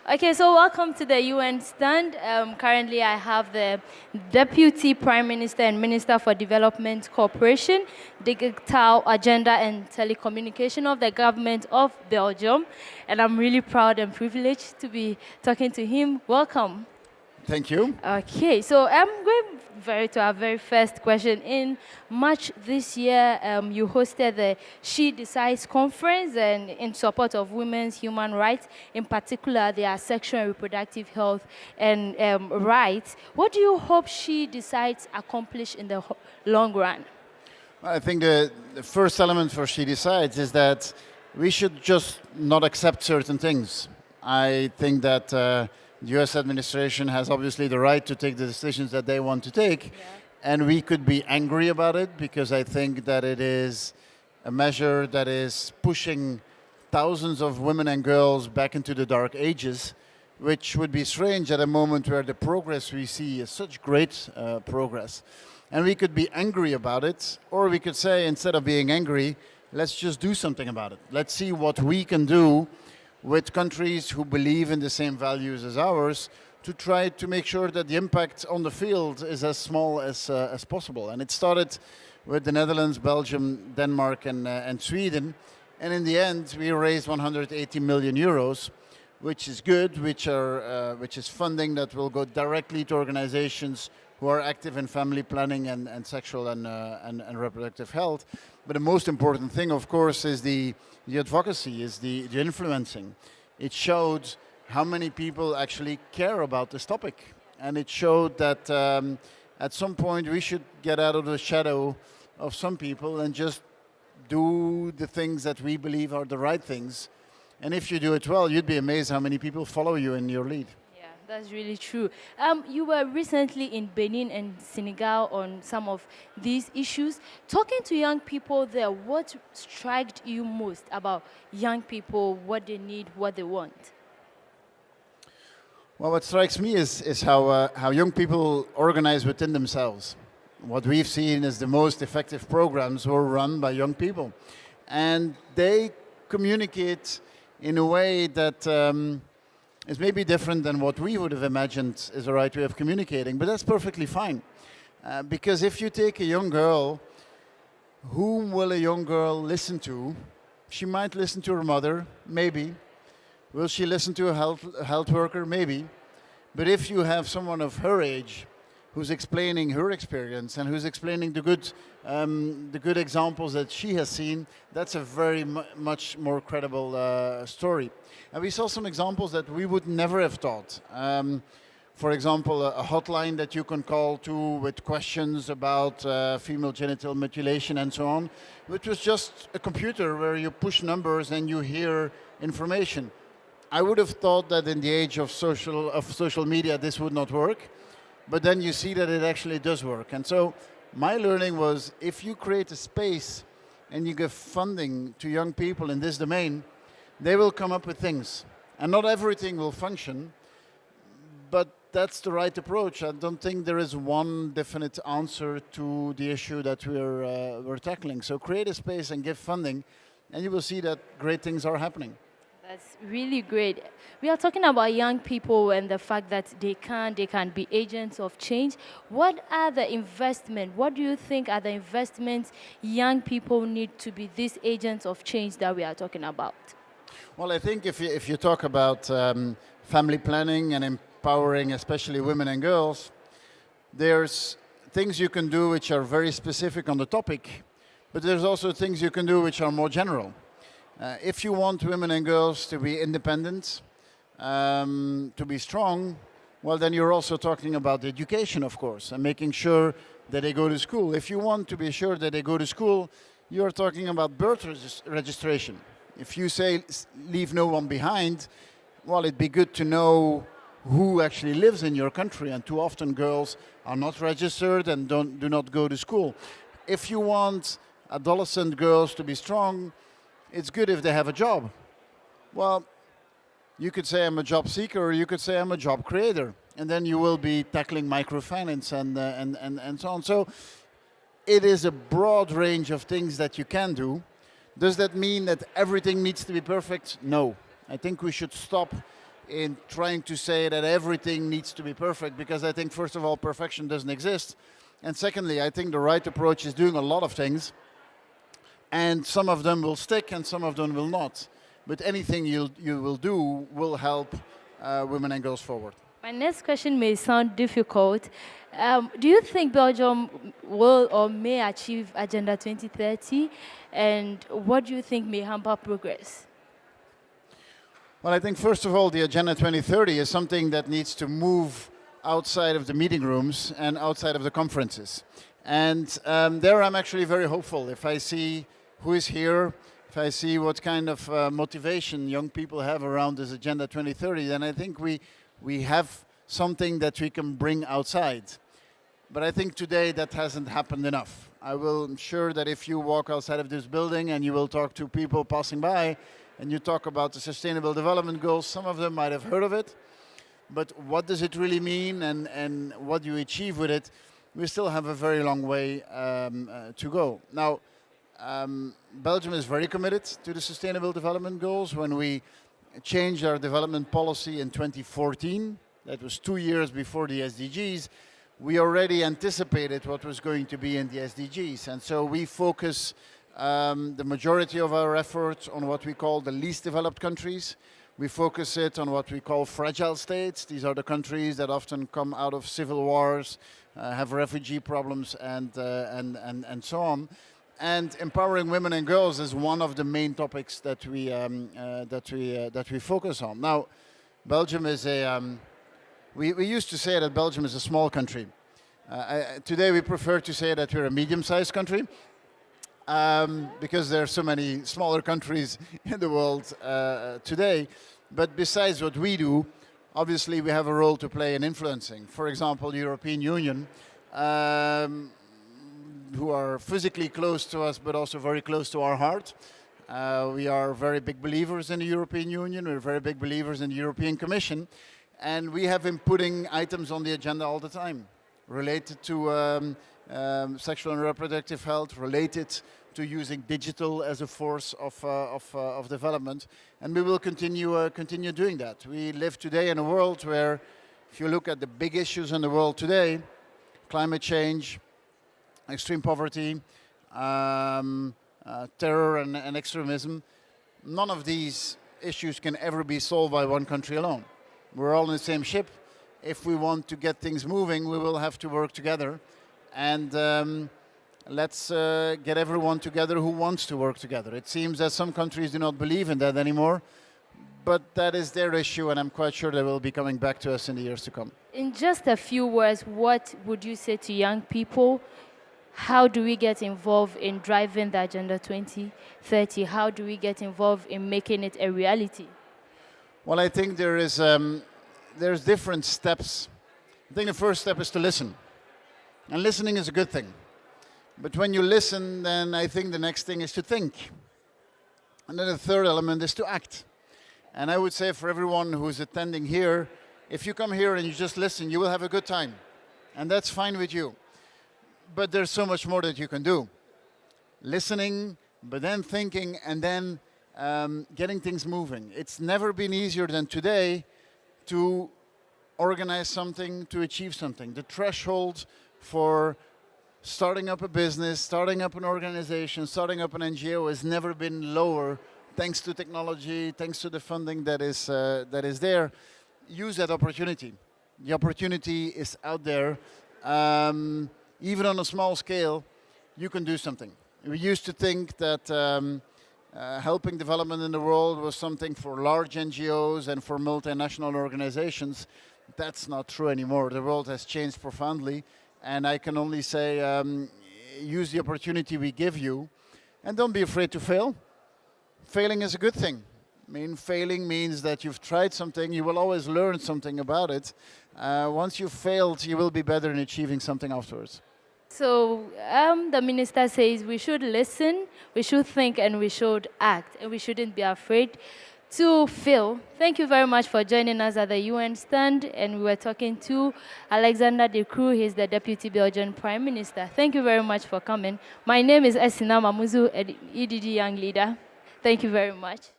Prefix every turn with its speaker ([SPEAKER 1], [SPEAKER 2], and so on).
[SPEAKER 1] Okay, so welcome to the UN stand. Currently, I have the Deputy Prime Minister and Minister for Development Cooperation, Digital Agenda and Telecommunication of the government of Belgium. And I'm really proud and privileged to be talking to him. Welcome.
[SPEAKER 2] Thank you.
[SPEAKER 1] Okay, so I'm going to our very first question. In March this year, you hosted the She Decides conference and in support of women's human rights, in particular their sexual and reproductive health and rights. What do you hope She Decides accomplish in the long run?
[SPEAKER 2] I think the first element for She Decides is that we should just not accept certain things. I think that the US administration has obviously the right to take the decisions that they want to take, and we could be angry about it because I think that it is a measure that is pushing thousands of women and girls back into the dark ages, which would be strange at a moment where the progress we see is such great progress. And we could be angry about it, or we could say, instead of being angry, let's just do something about it. Let's see what we can do with countries who believe in the same values as ours to try to make sure that the impact on the field is as small as possible. And it started with the Netherlands, Belgium, Denmark, and Sweden. And in the end, we raised 180 million euros, which is good, which is funding that will go directly to organizations who are active in family planning and sexual and reproductive health. But the most important thing, of course, is the advocacy, is the influencing. It showed how many people actually care about this topic. And it showed that at some point we should get out of the shadow of some people and just do the things that we believe are the right things. And if you do it well, you'd be amazed how many people follow you in your lead.
[SPEAKER 1] That's really true. You were recently in Benin and Senegal on some of these issues. Talking to young people there, what struck you most about young people, what they need, what they want?
[SPEAKER 2] Well, what strikes me is how young people organize within themselves. What we've seen is the most effective programs were run by young people. And they communicate in a way that is maybe different than what we would have imagined is the right way of communicating, but that's perfectly fine. Because if you take a young girl, whom will a young girl listen to? She might listen to her mother, maybe. Will she listen to a health worker? Maybe. But if you have someone of her age who's explaining her experience and who's explaining the good examples that she has seen, that's a very much more credible story. And we saw some examples that we would never have thought. For example, a hotline that you can call to with questions about female genital mutilation and so on, which was just a computer where you push numbers and you hear information. I would have thought that in the age of social media this would not work. But then you see that it actually does work. And so my learning was, if you create a space and you give funding to young people in this domain, they will come up with things. And not everything will function, but that's the right approach. I don't think there is one definite answer to the issue that we're tackling. So create a space and give funding, and you will see that great things are happening.
[SPEAKER 1] That's really great. We are talking about young people and the fact that they can be agents of change. What are the investments? What do you think are the investments young people need to be these agents of change that we are talking about?
[SPEAKER 2] Well, I think if you talk about family planning and empowering especially women and girls, there's things you can do which are very specific on the topic, but there's also things you can do which are more general. If you want women and girls to be independent, to be strong, well, then you're also talking about education, of course, and making sure that they go to school. If you want to be sure that they go to school, you're talking about birth registration. If you say leave no one behind, well, it'd be good to know who actually lives in your country, and too often girls are not registered and do not go to school. If you want adolescent girls to be strong, it's good if they have a job. Well, you could say I'm a job seeker, or you could say I'm a job creator, and then you will be tackling microfinance and so on. So it is a broad range of things that you can do. Does that mean that everything needs to be perfect? No. I think we should stop in trying to say that everything needs to be perfect, because I think, first of all, perfection doesn't exist. And secondly, I think the right approach is doing a lot of things, and some of them will stick and some of them will not. But anything you will do will help women and girls forward.
[SPEAKER 1] My next question may sound difficult. Do you think Belgium will or may achieve Agenda 2030? And what do you think may hamper progress?
[SPEAKER 2] Well, I think, first of all, the Agenda 2030 is something that needs to move outside of the meeting rooms and outside of the conferences. And there I'm actually very hopeful. If I see who is here, if I see what kind of motivation young people have around this Agenda 2030, then I think we have something that we can bring outside. But I think today that hasn't happened enough. I'm sure that if you walk outside of this building and you will talk to people passing by and you talk about the Sustainable Development Goals, some of them might have heard of it. But what does it really mean, and what do you achieve with it? We still have a very long way to go. Now, Belgium is very committed to the Sustainable Development Goals. When we changed our development policy in 2014, that was 2 years before the SDGs, we already anticipated what was going to be in the SDGs. And so we focus the majority of our efforts on what we call the least developed countries. We focus it on what we call fragile states. These are the countries that often come out of civil wars, have refugee problems, and so on. And empowering women and girls is one of the main topics that we focus on. Now, Belgium is we used to say that Belgium is a small country. Today we prefer to say that we're a medium-sized country, because there are so many smaller countries in the world today. But besides what we do, obviously we have a role to play in influencing. For example, the European Union, who are physically close to us but also very close to our heart. We are very big believers in the European Union, we're very big believers in the European Commission, and we have been putting items on the agenda all the time related to sexual and reproductive health, related to using digital as a force of development, and we will continue doing that. We live today in a world where, if you look at the big issues in the world today, climate change, extreme poverty, terror and extremism, none of these issues can ever be solved by one country alone. We're all in the same ship. If we want to get things moving, we will have to work together. And let's get everyone together who wants to work together. It seems that some countries do not believe in that anymore, but that is their issue, and I'm quite sure they will be coming back to us in the years to come.
[SPEAKER 1] In just a few words, what would you say to young people? How do we get involved in driving the Agenda 2030? How do we get involved in making it a reality?
[SPEAKER 2] Well, I think there's different steps. I think the first step is to listen. And listening is a good thing. But when you listen, then I think the next thing is to think. And then the third element is to act. And I would say for everyone who's attending here, if you come here and you just listen, you will have a good time. And that's fine with you. But there's so much more that you can do. Listening, but then thinking, and then getting things moving. It's never been easier than today to organize something, to achieve something. The threshold for starting up a business, starting up an organization, starting up an NGO has never been lower, thanks to technology, thanks to the funding that is there. Use that opportunity. The opportunity is out there. Even on a small scale, you can do something. We used to think that helping development in the world was something for large NGOs and for multinational organizations. That's not true anymore. The world has changed profoundly, and I can only say use the opportunity we give you, and don't be afraid to fail. Failing is a good thing. I mean, failing means that you've tried something, you will always learn something about it. Once you've failed, you will be better in achieving something afterwards.
[SPEAKER 1] So the minister says we should listen, we should think, and we should act, and we shouldn't be afraid to fail. Thank you very much for joining us at the UN stand, and we were talking to Alexander de Croo. He's the Deputy Belgian Prime Minister. Thank you very much for coming. My name is Esenam, Amuzu, EDG Young Leader. Thank you very much.